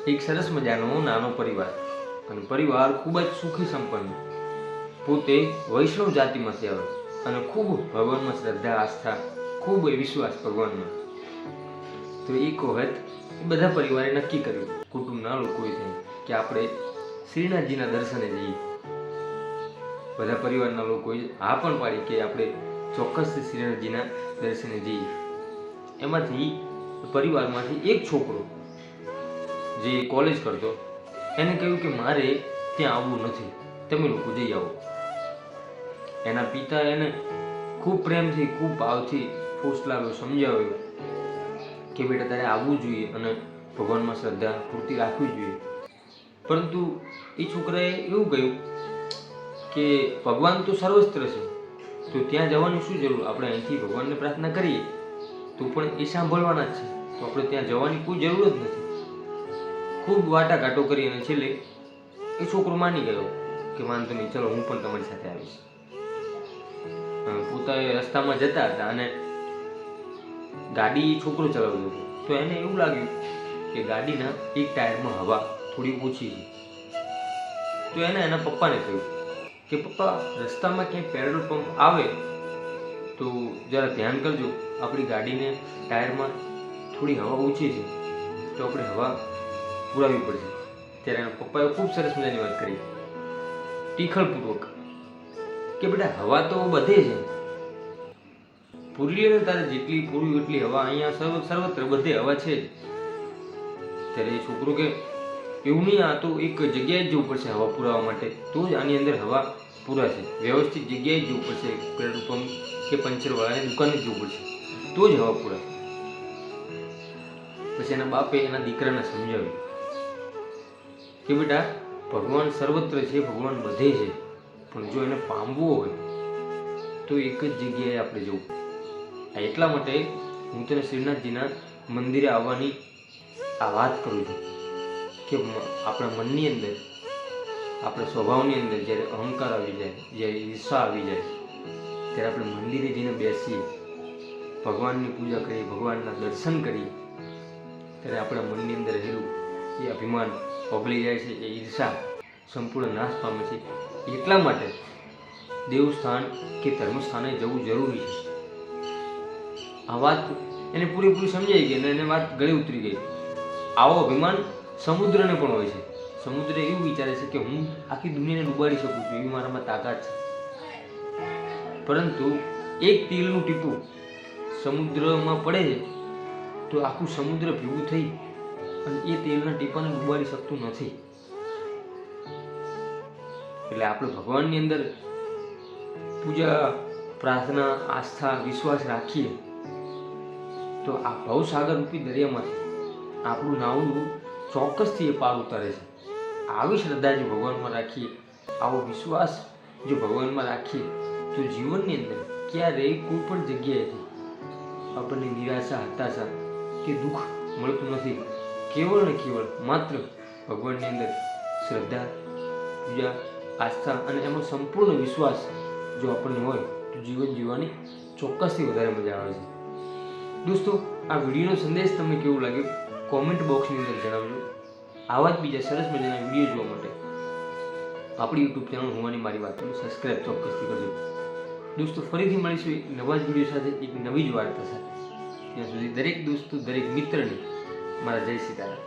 એક સરસ મજાનો નાનો પરિવાર, અને પરિવાર ખૂબ જ સુખી સંપન્ન, પોતે વૈષ્ણવ જાતિમાંથી આવે અને ખૂબ ભગવાનમાં શ્રદ્ધા, આસ્થા, ખૂબ વિશ્વાસ ભગવાનમાં. તો એક વખત બધા પરિવારે નક્કી કર્યું, કુટુંબના લોકોએ થઈને, કે આપણે શ્રીનાથજીના દર્શને જઈએ. બધા પરિવારના લોકોએ હા પણ પાડી કે આપણે ચોક્કસથી શ્રીનાથજીના દર્શને જઈએ. એમાંથી પરિવારમાંથી એક છોકરો જે કોલેજ કરતો, એને કહ્યું કે મારે ત્યાં આવવું નથી, તમે લોકો જઈ આવો. એના પિતા એને ખૂબ પ્રેમથી, ખૂબ ભાવથી ફોસલાવ્યો, સમજાવ્યો કે બેટા તારે આવવું જોઈએ અને ભગવાનમાં શ્રદ્ધા પૂર્તિ રાખવી જોઈએ. પરંતુ એ છોકરાએ એવું કહ્યું કે ભગવાન તો સર્વત્ર છે, તો ત્યાં જવાની શું જરૂર? આપણે અહીંથી ભગવાનને પ્રાર્થના કરીએ તો પણ એ સાંભળવાના જ છે, તો આપણે ત્યાં જવાની કોઈ જરૂર જ નથી. ખૂબ વાટાઘાટો કરી અને છેલ્લે એ છોકરો માની ગયો કે વાંધો નહીં, ચલો હું પણ તમારી સાથે આવીશ. પોતા રસ્તામાં જતા હતા અને ગાડી છોકરો ચલાવતો હતો, તો એને એવું લાગ્યું કે ગાડીના એક ટાયરમાં હવા થોડી ઓછી છે. તો એને એના પપ્પાને કહ્યું કે પપ્પા, રસ્તામાં ક્યાંય પેટ્રોલ પંપ આવે તો જરા ધ્યાન કરજો, આપણી ગાડીને ટાયરમાં થોડી હવા ઓછી છે, તો આપણે હવા પુરાવી પડશે. ત્યારે એના પપ્પાએ ખૂબ સરસ મજાની વાત કરી, ટીખળપૂર્વક, કે બેટા હવા તો બધે છે, પૂરી લે તારે જેટલી પૂરી એટલી હવા, અહીંયા સર્વત્ર બધે હવા છે જ. ત્યારે એ છોકરો કે એવું નહીં, આ તો એક જગ્યાએ જ જવું પડશે હવા પુરાવા માટે, તો જ આની અંદર હવા પુરાશે. વ્યવસ્થિત જગ્યાએ જ જવું પડશે, પેટ્રોલ પંપ કે પંચરવાળાની દુકાને જ જવું પડશે, તો જ હવા પુરાશે. પછી એના બાપે એના દીકરાને સમજાવ્યું કે બેટા ભગવાન સર્વત્ર છે, ભગવાન બધે છે, પણ જો એને પામવું હોય તો એક જ જગ્યાએ આપણે જવું. એટલા માટે હું તને શ્રીનાથજીના મંદિરે આવવાની આ વાત કરું છું કે આપણા મનની અંદર, આપણા સ્વભાવની અંદર જ્યારે અહંકાર આવી જાય, જ્યારે ઈર્ષા આવી જાય, ત્યારે આપણે મંદિરે જઈને બેસીએ, ભગવાનની પૂજા કરીએ, ભગવાનના દર્શન કરીએ, ત્યારે આપણા મનની અંદર રહેલું એ અભિમાન ઓગળી જાય છે, એ ઈર્ષા સંપૂર્ણ નાશ પામે છે. એટલા માટે દેવસ્થાન કે ધર્મસ્થાને જવું જરૂરી છે. આ વાત એને પૂરેપૂરી સમજાઈ ગઈ અને એને વાત ગળે ઉતરી ગઈ. આવો અભિમાન સમુદ્રને પણ હોય છે. સમુદ્ર એવું વિચારે છે કે હું આખી દુનિયાને ડૂબાડી શકું છું, એવી મારામાં તાકાત છે. પરંતુ એક તીલનું ટીપું સમુદ્રમાં પડે છે તો આખું સમુદ્ર ભેગું થઈ અને એ તેલના ટીપાને ડૂબાડી શકતું નથી. એટલે આપણે ભગવાનની અંદર પૂજા, પ્રાર્થના, આસ્થા, વિશ્વાસ રાખીએ તો આ ભવસાગર રૂપી દરિયામાંથી આપણું નાવડું ચોક્કસથી એ પાર ઉતારે છે. આવી શ્રદ્ધા જો ભગવાનમાં રાખીએ, આવો વિશ્વાસ જો ભગવાનમાં રાખીએ, તો જીવનની અંદર ક્યારેય કોઈ પણ જગ્યાએથી આપણને નિરાશા, હતાશા કે દુઃખ મળતું નથી. કેવળ ને કેવળ માત્ર ભગવાનની અંદર શ્રદ્ધા, પૂજા, આસ્થા અને એમાં સંપૂર્ણ વિશ્વાસ જો આપણને હોય તો જીવન જીવવાની ચોક્કસથી વધારે મજા આવે છે. દોસ્તો, આ વિડીયોનો સંદેશ તમને કેવો લાગ્યો કોમેન્ટ બોક્સની અંદર જણાવજો. આવા જ બીજા સરસ મજાના વિડીયો જોવા માટે આપણી યુટ્યુબ ચેનલ હોવાની મારી વાતને સબસ્ક્રાઈબ ચોક્કસથી કરજો. દોસ્તો, ફરીથી મળીશું એક નવા જ વિડીયો સાથે, એક નવી જ વાર્તા સાથે. ત્યાં સુધી દરેક દોસ્તો, દરેક મિત્રને મારા જય સીતારામ.